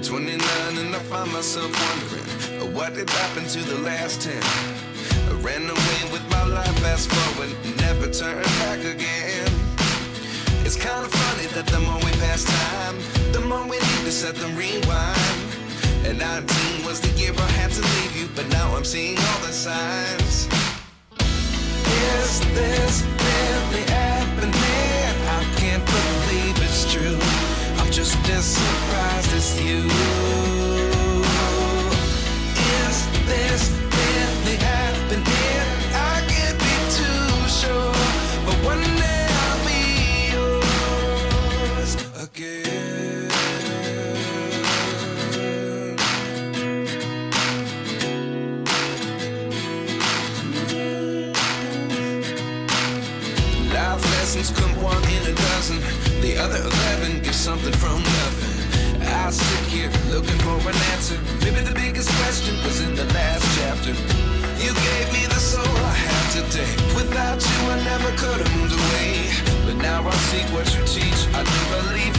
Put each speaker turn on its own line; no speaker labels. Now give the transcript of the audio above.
29 and I find myself wondering what did happen to the last 10. I ran away with my life, fast forward, never turn back again. It's kind of funny that the more we pass time, the more we need to set the rewind. And 19 was the year I had to leave you, but now I'm seeing all the signs. Is this really happening? I can't believe it's true. I'm just as surprised as you. Is this really happening? I can't be too sure, but one day I'll be yours again. Life lessons come one in a dozen. The other 11 get something from nothing. I sit here looking for an answer. Maybe the biggest question was in the last chapter. You gave me the soul I have today. Without you I never could have moved away. But now I see what you teach. I do believe